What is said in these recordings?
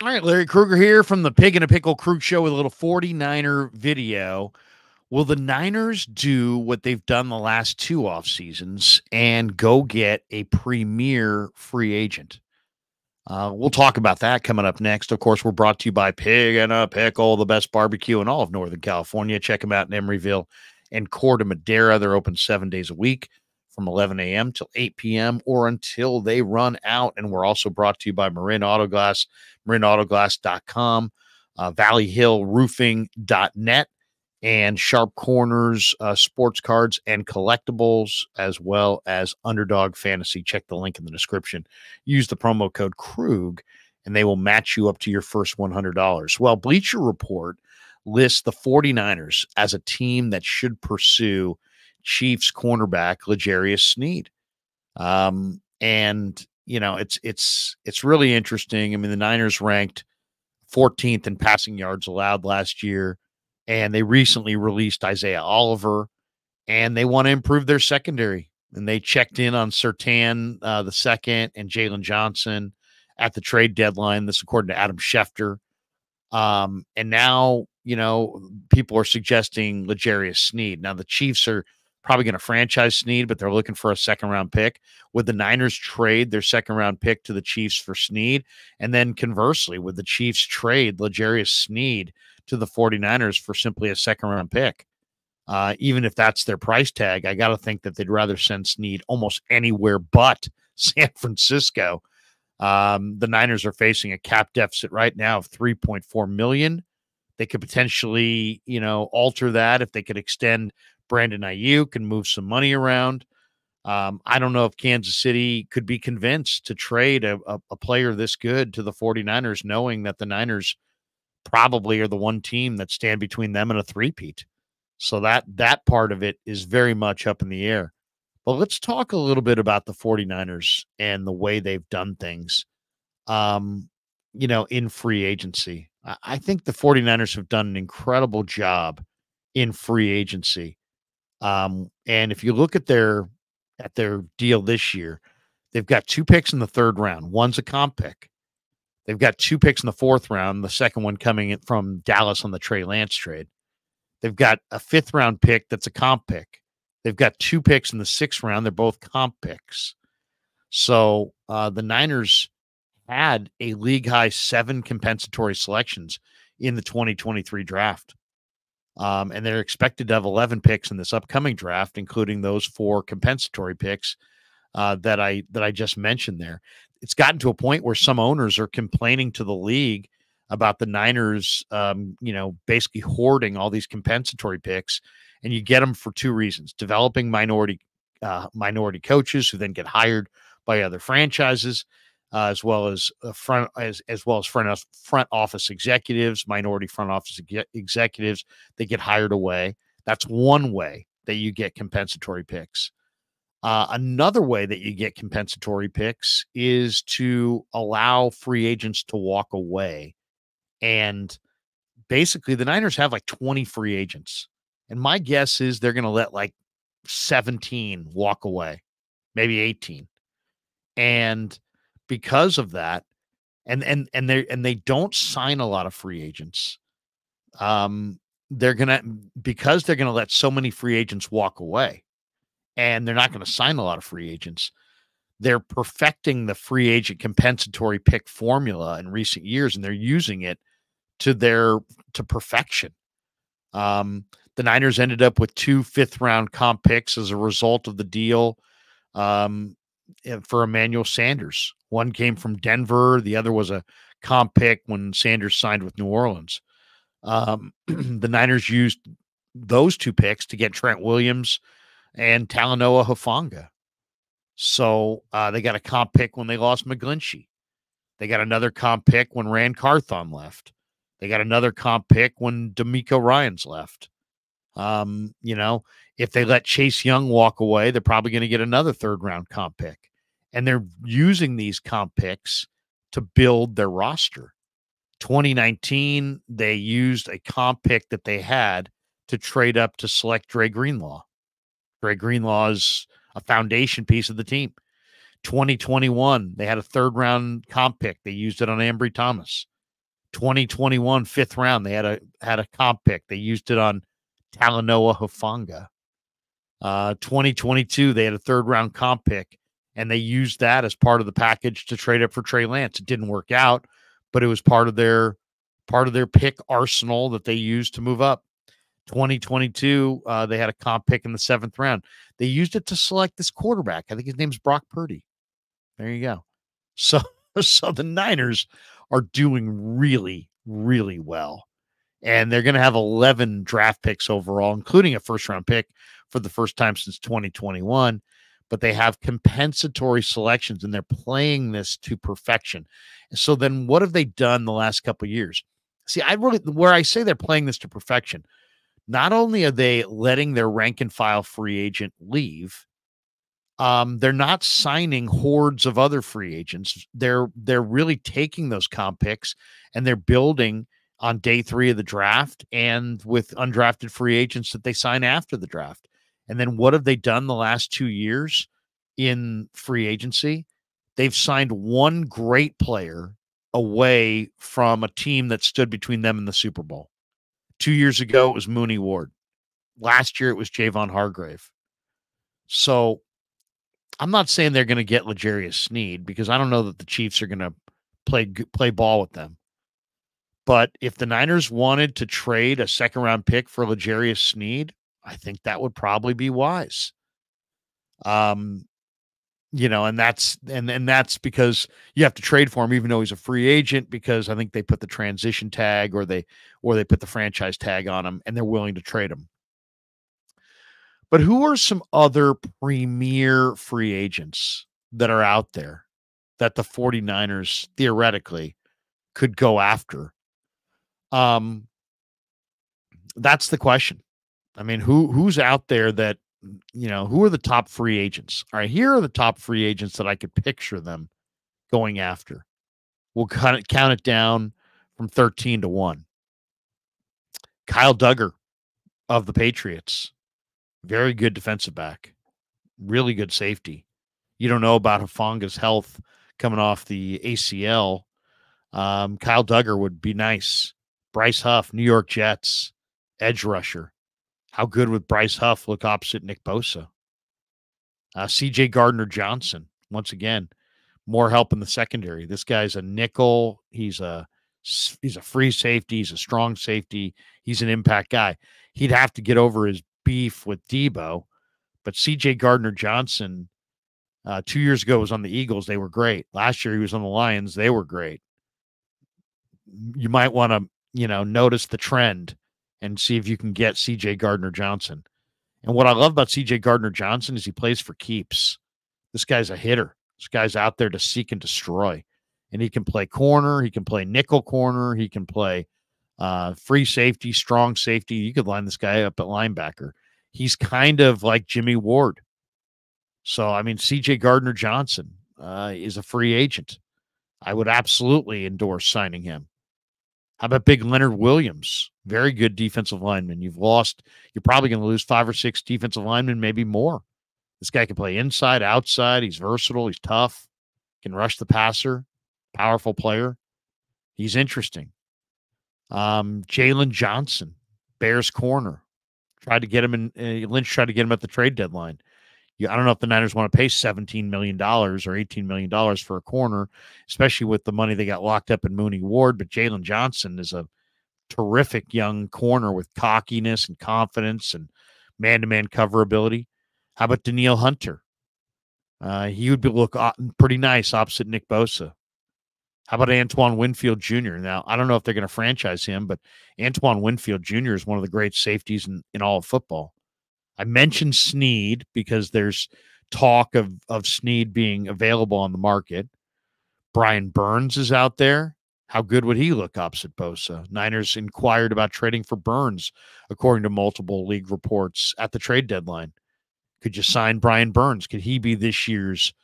All right, Larry Kruger here from the Pig and a Pickle Crew Show with a little 49er video. Will the Niners do what they've done the last two off seasons and go get a premier free agent? We'll talk about that coming up next. Of course, we're brought to you by Pig and a Pickle, the best barbecue in all of Northern California. Check them out in Emeryville and Corte Madera. They're open 7 days a week from 11 a.m. till 8 p.m. or until they run out. And we're also brought to you by Marin Auto Glass, marinautoglass.com, valleyhillroofing.net, and Sharp Corners sports cards and collectibles, as well as Underdog Fantasy. Check the link in the description. Use the promo code Krug, and they will match you up to your first $100. Well, Bleacher Report lists the 49ers as a team that should pursue Chiefs cornerback L'Jarius Sneed. And you know, it's really interesting. I mean, the Niners ranked 14th in passing yards allowed last year, and they recently released Isaiah Oliver, and they want to improve their secondary. And they checked in on Surtain the second and Jalen Johnson at the trade deadline. This according to Adam Schefter. And now, you know, people are suggesting L'Jarius Sneed. Now the Chiefs are probably going to franchise Sneed, but they're looking for a second round pick. Would the Niners trade their second round pick to the Chiefs for Sneed? And then conversely, would the Chiefs trade L'Jarius Sneed to the 49ers for simply a second round pick? Even if that's their price tag, I got to think that they'd rather send Sneed almost anywhere but San Francisco. The Niners are facing a cap deficit right now of $3.4 million. They could potentially, you know, alter that if they could extend Brandon Ayuk and move some money around. I don't know if Kansas City could be convinced to trade a player this good to the 49ers, knowing that the Niners probably are the one team that stand between them and a three-peat. So that part of it is very much up in the air. But let's talk a little bit about the 49ers and the way they've done things, you know, in free agency. I think the 49ers have done an incredible job in free agency. And if you look at their deal this year, they've got 2 picks in the 3rd round. One's a comp pick. They've got 2 picks in the 4th round, the second one coming in from Dallas on the Trey Lance trade. They've got a 5th round pick that's a comp pick. They've got 2 picks in the 6th round. They're both comp picks. So the Niners had a league high 7 compensatory selections in the 2023 draft. And they're expected to have 11 picks in this upcoming draft, including those 4 compensatory picks that I just mentioned there. It's gotten to a point where some owners are complaining to the league about the Niners, you know, basically hoarding all these compensatory picks, and you get them for 2 reasons: developing minority coaches who then get hired by other franchises, as well as front office executives, minority front office executives. They get hired away. That's one way that you get compensatory picks. Another way that you get compensatory picks is to allow free agents to walk away. And basically, the Niners have like 20 free agents. And my guess is they're going to let like 17 walk away, maybe 18. And because of that, and they don't sign a lot of free agents. They're gonna because they're gonna let so many free agents walk away, and they're not going to sign a lot of free agents. They're perfecting the free agent compensatory pick formula in recent years, and they're using it to perfection. The Niners ended up with 2 5th-round comp picks as a result of the deal for Emmanuel Sanders. One came from Denver. The other was a comp pick when Sanders signed with New Orleans. The Niners used those 2 picks to get Trent Williams and Talanoa Hufanga. So they got a comp pick when they lost McGlinchey. They got another comp pick when Rand Carthon left. They got another comp pick when D'Amico Ryans left. You know, if they let Chase Young walk away, they're probably going to get another 3rd-round comp pick. And they're using these comp picks to build their roster. 2019, they used a comp pick that they had to trade up to select Dre Greenlaw. Dre Greenlaw is a foundation piece of the team. 2021, they had a 3rd-round comp pick. They used it on Ambry Thomas. 2021 fifth round, they had a comp pick. They used it on Talanoa Hufanga. 2022, they had a third round comp pick, and they used that as part of the package to trade up for Trey Lance. It didn't work out, but it was part of their pick arsenal that they used to move up. 2022, they had a comp pick in the seventh round. They used it to select this quarterback. I think his name's Brock Purdy. There you go. So, so the Niners are doing really, really well. And they're going to have 11 draft picks overall, including a first round pick for the first time since 2021. But they have compensatory selections, and they're playing this to perfection. So then what have they done the last couple of years? See, where I say they're playing this to perfection, not only are they letting their rank and file free agent leave, they're not signing hordes of other free agents. They're really taking those comp picks and they're building on day 3 of the draft and with undrafted free agents that they sign after the draft. And then what have they done the last 2 years in free agency? They've signed one great player away from a team that stood between them and the Super Bowl. 2 years ago, it was Mooney Ward. Last year, it was Javon Hargrave. So I'm not saying they're going to get L'Jarius Sneed because I don't know that the Chiefs are going to play ball with them. But if the Niners wanted to trade a second-round pick for L'Jarius Sneed, I think that would probably be wise. And that's because you have to trade for him, even though he's a free agent, because I think they put the transition tag or they put the franchise tag on him, and they're willing to trade him. But who are some other premier free agents that are out there that the 49ers theoretically could go after? That's the question. I mean, who's out there that, who are the top free agents? All right, here are the top free agents that I could picture them going after. We'll count it down from 13 to 1. Kyle Duggar of the Patriots. Very good defensive back. Really good safety. You don't know about Hufanga's health coming off the ACL. Kyle Duggar would be nice. Bryce Huff, New York Jets, edge rusher. How good would Bryce Huff look opposite Nick Bosa? C.J. Gardner-Johnson, once again, more help in the secondary. This guy's a nickel. He's a free safety. He's a strong safety. He's an impact guy. He'd have to get over his beef with Debo, but C.J. Gardner-Johnson 2 years ago was on the Eagles. They were great. Last year he was on the Lions. They were great. You might want to, notice the trend and see if you can get C.J. Gardner-Johnson. And what I love about C.J. Gardner-Johnson is he plays for keeps. This guy's a hitter. This guy's out there to seek and destroy. And he can play corner. He can play nickel corner. He can play free safety, strong safety. You could line this guy up at linebacker. He's kind of like Jimmy Ward. So, I mean, C.J. Gardner-Johnson is a free agent. I would absolutely endorse signing him. How about big Leonard Williams? Very good defensive lineman. You're probably going to lose 5 or 6 defensive linemen, maybe more. This guy can play inside, outside. He's versatile. He's tough. Can rush the passer. Powerful player. He's interesting. Jalen Johnson, Bears corner. Lynch tried to get him at the trade deadline. I don't know if the Niners want to pay $17 million or $18 million for a corner, especially with the money they got locked up in Mooney Ward. But Jalen Johnson is a terrific young corner with cockiness and confidence and man-to-man cover ability. How about Danielle Hunter? He would look pretty nice opposite Nick Bosa. How about Antoine Winfield Jr.? Now, I don't know if they're going to franchise him, but Antoine Winfield Jr. is one of the great safeties in all of football. I mentioned Sneed because there's talk of Sneed being available on the market. Brian Burns is out there. How good would he look opposite Bosa? Niners inquired about trading for Burns, according to multiple league reports at the trade deadline. Could you sign Brian Burns? Could he be this year's,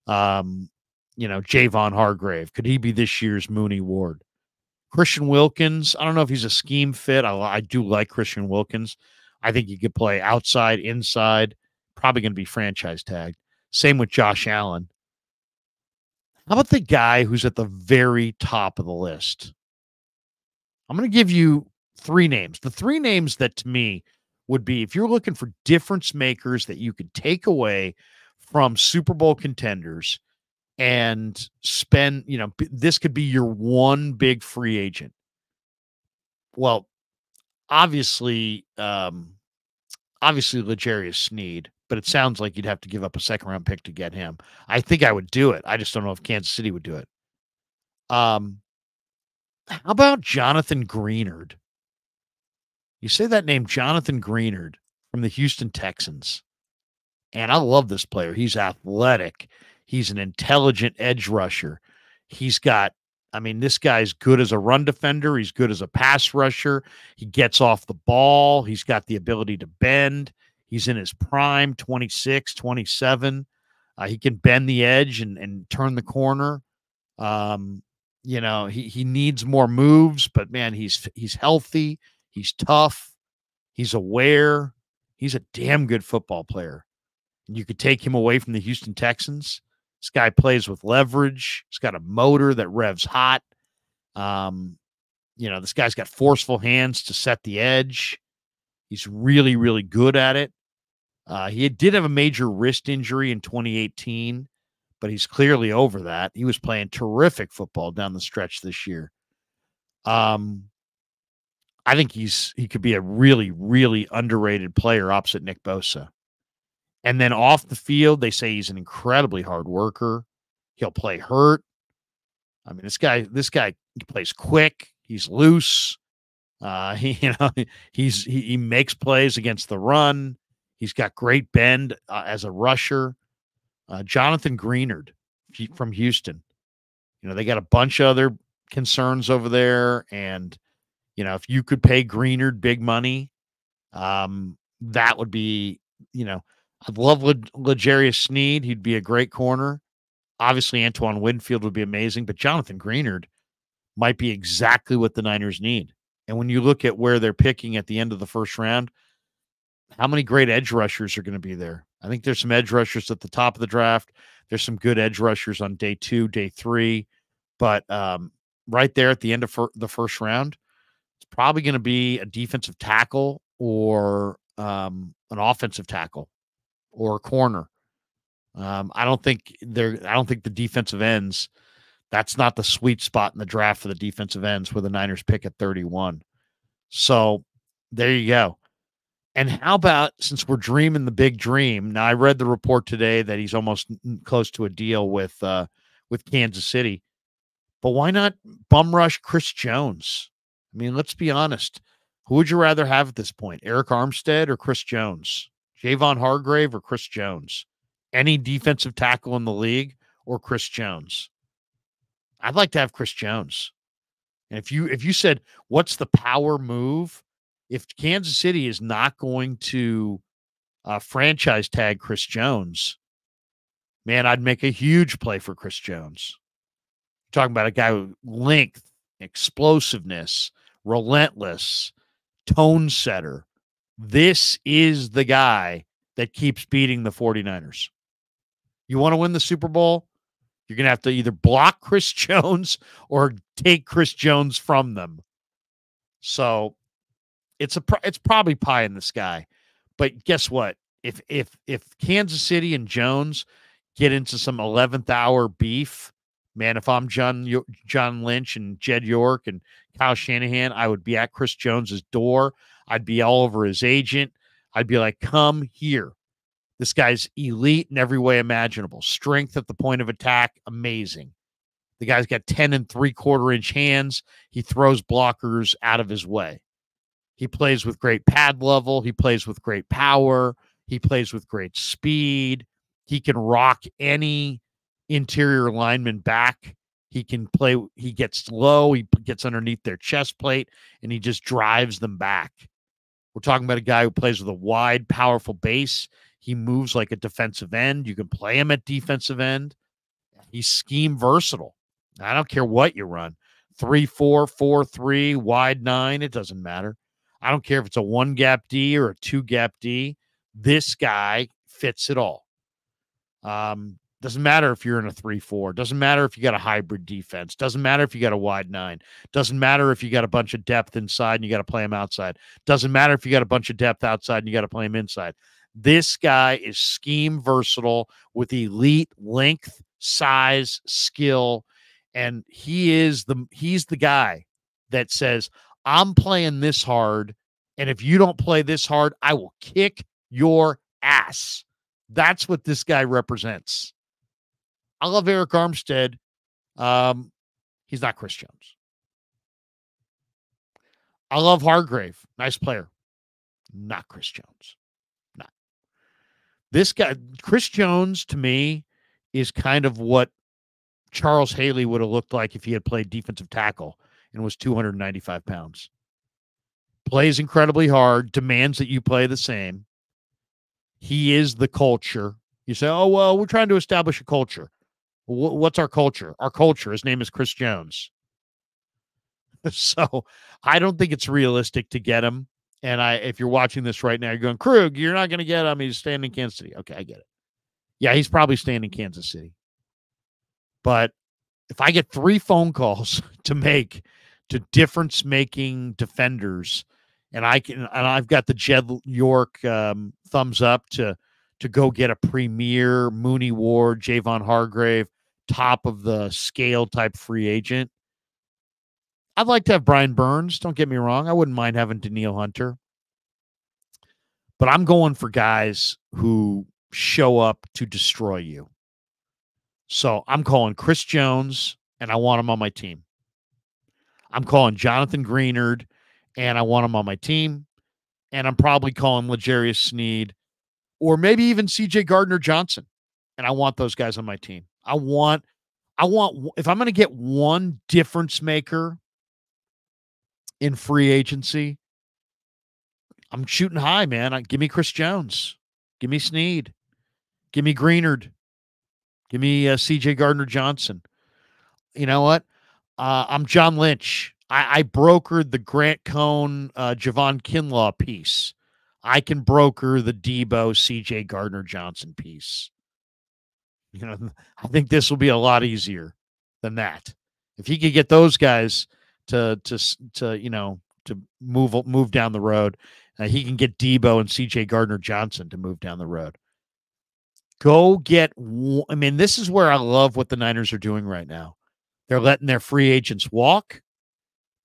Javon Hargrave? Could he be this year's Mooney Ward? Christian Wilkins, I don't know if he's a scheme fit. I do like Christian Wilkins. I think he could play outside, inside, probably going to be franchise tagged. Same with Josh Allen. How about the guy who's at the very top of the list? I'm going to give you three names. The three names that to me would be, if you're looking for difference makers that you could take away from Super Bowl contenders and spend, this could be your one big free agent. Well, obviously, L'Jarius Sneed, but it sounds like you'd have to give up a second-round pick to get him. I think I would do it. I just don't know if Kansas City would do it. How about Jonathan Greenard? You say that name, Jonathan Greenard, from the Houston Texans. And I love this player. He's athletic. He's an intelligent edge rusher. This guy's good as a run defender. He's good as a pass rusher. He gets off the ball. He's got the ability to bend. He's in his prime, 26, 27. He can bend the edge and turn the corner. He needs more moves, but man, he's healthy. He's tough. He's aware. He's a damn good football player. And you could take him away from the Houston Texans. This guy plays with leverage. He's got a motor that revs hot. This guy's got forceful hands to set the edge. He's really, really good at it. He did have a major wrist injury in 2018, but he's clearly over that. He was playing terrific football down the stretch this year. I think he could be a really, really underrated player opposite Nick Bosa. And then off the field, they say he's an incredibly hard worker. He'll play hurt. I mean, this guy plays quick. He's loose. He makes plays against the run. He's got great bend as a rusher. Jonathan Greenard from Houston. They got a bunch of other concerns over there, and if you could pay Greenard big money, that would be, I'd love L'Jarius Sneed. He'd be a great corner. Obviously, Antoine Winfield would be amazing, but Jonathan Greenard might be exactly what the Niners need. And when you look at where they're picking at the end of the first round, how many great edge rushers are going to be there? I think there's some edge rushers at the top of the draft. There's some good edge rushers on day 2, day 3. But right there at the end of the first round, it's probably going to be a defensive tackle or an offensive tackle or a corner. I don't think the defensive ends, that's not the sweet spot in the draft for the defensive ends where the Niners pick at 31. So there you go. And how about, since we're dreaming the big dream, now I read the report today that he's almost close to a deal with Kansas City, but why not bum rush Chris Jones? I mean, let's be honest. Who would you rather have at this point, Eric Armstead or Chris Jones? Javon Hargrave or Chris Jones? Any defensive tackle in the league or Chris Jones? I'd like to have Chris Jones. And if you said, what's the power move? If Kansas City is not going to franchise tag Chris Jones, man, I'd make a huge play for Chris Jones. You're talking about a guy with length, explosiveness, relentless, tone setter. This is the guy that keeps beating the 49ers. You want to win the Super Bowl? You're going to have to either block Chris Jones or take Chris Jones from them. So it's probably pie in the sky. But guess what? If Kansas City and Jones get into some 11th hour beef, man, if I'm John Lynch and Jed York and Kyle Shanahan, I would be at Chris Jones's door. I'd be all over his agent. I'd be like, come here. This guy's elite in every way imaginable. Strength at the point of attack, amazing. The guy's got 10 3/4-inch hands. He throws blockers out of his way. He plays with great pad level. He plays with great power. He plays with great speed. He can rock any interior lineman back. He can play. He gets low. He gets underneath their chest plate, and he just drives them back. We're talking about a guy who plays with a wide, powerful base. He moves like a defensive end. You can play him at defensive end. He's scheme versatile. I don't care what you run. 3-4, 4-3, wide 9. It doesn't matter. I don't care if it's a 1-gap D or a 2-gap D. This guy fits it all. Doesn't matter if you're in a 3-4. Doesn't matter if you got a hybrid defense. Doesn't matter if you got a wide 9. Doesn't matter if you got a bunch of depth inside and you got to play him outside. Doesn't matter if you got a bunch of depth outside and you got to play him inside. This guy is scheme versatile with elite length, size, skill, and he's the guy that says, I'm playing this hard, and if you don't play this hard, I will kick your ass. That's what this guy represents. I love Eric Armstead. He's not Chris Jones. I love Hargrave. Nice player. Not Chris Jones. Not. This guy, Chris Jones, to me, is kind of what Charles Haley would have looked like if he had played defensive tackle and was 295 pounds. Plays incredibly hard, demands that you play the same. He is the culture. You say, oh, well, we're trying to establish a culture. What's our culture? Our culture, his name is Chris Jones. So I don't think it's realistic to get him. And if you're watching this right now, you're going, Krug, you're not going to get him. He's staying in Kansas City. Okay, I get it. Yeah, he's probably staying in Kansas City. But if I get 3 phone calls to make to difference-making defenders, and I've got the Jed York thumbs up to go get a premier Mooney Ward, Javon Hargrave, top of the scale type free agent. I'd like to have Brian Burns. Don't get me wrong. I wouldn't mind having Daniil Hunter. But I'm going for guys who show up to destroy you. So I'm calling Chris Jones, and I want him on my team. I'm calling Jonathan Greenard, and I want him on my team. And I'm probably calling L'Jarius Sneed, or maybe even C.J. Gardner-Johnson. And I want those guys on my team. I want, if I'm going to get one difference maker in free agency, I'm shooting high, man. Give me Chris Jones. Give me Sneed. Give me Greenard. Give me C.J. Gardner-Johnson. You know what? I'm John Lynch. I brokered the Grant Cohn, Javon Kinlaw piece. I can broker the Debo, C.J. Gardner-Johnson piece. You know, I think this will be a lot easier than that. If he could get those guys to move down the road, he can get Debo and C.J. Gardner-Johnson to move down the road. Go get. I mean, this is where I love what the Niners are doing right now. They're letting their free agents walk.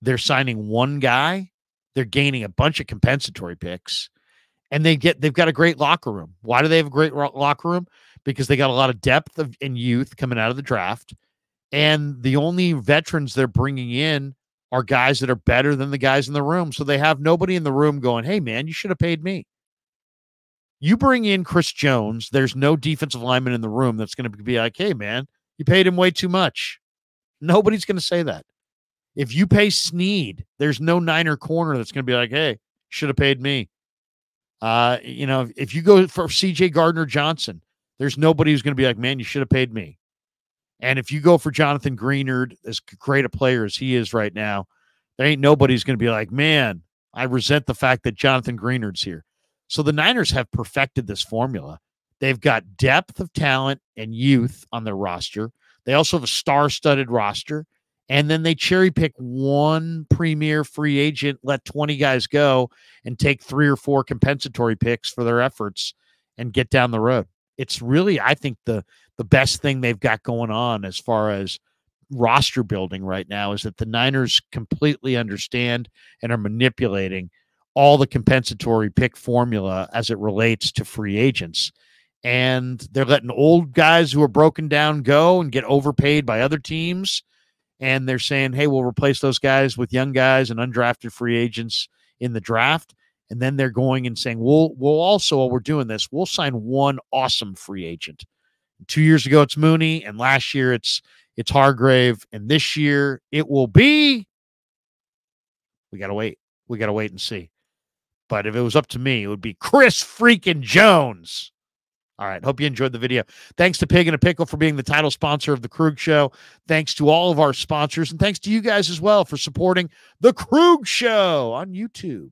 They're signing one guy. They're gaining a bunch of compensatory picks, and they've got a great locker room. Why do they have a great locker room? Because they got a lot of depth and youth coming out of the draft, and the only veterans they're bringing in are guys that are better than the guys in the room. So they have nobody in the room going, hey, man, you should have paid me. You bring in Chris Jones, there's no defensive lineman in the room that's going to be like, hey, man, you paid him way too much. Nobody's going to say that. If you pay Sneed, there's no Niner corner that's going to be like, hey, should have paid me. If you go for C.J. Gardner-Johnson, there's nobody who's going to be like, man, you should have paid me. And if you go for Jonathan Greenard, as great a player as he is right now, there ain't nobody who's going to be like, man, I resent the fact that Jonathan Greenard's here. So the Niners have perfected this formula. They've got depth of talent and youth on their roster. They also have a star-studded roster. And then they cherry pick one premier free agent, let 20 guys go, and take 3 or 4 compensatory picks for their efforts and get down the road. It's really, I think, the best thing they've got going on as far as roster building right now is that the Niners completely understand and are manipulating all the compensatory pick formula as it relates to free agents. And they're letting old guys who are broken down go and get overpaid by other teams. And they're saying, hey, we'll replace those guys with young guys and undrafted free agents in the draft. And then they're going and saying, we'll also, while we're doing this, we'll sign one awesome free agent. 2 years ago, it's Mooney. And last year, it's Hargrave. And this year, it will be, we got to wait. We got to wait and see. But if it was up to me, it would be Chris freaking Jones. All right. Hope you enjoyed the video. Thanks to Pig and a Pickle for being the title sponsor of The Krug Show. Thanks to all of our sponsors. And thanks to you guys as well for supporting The Krug Show on YouTube.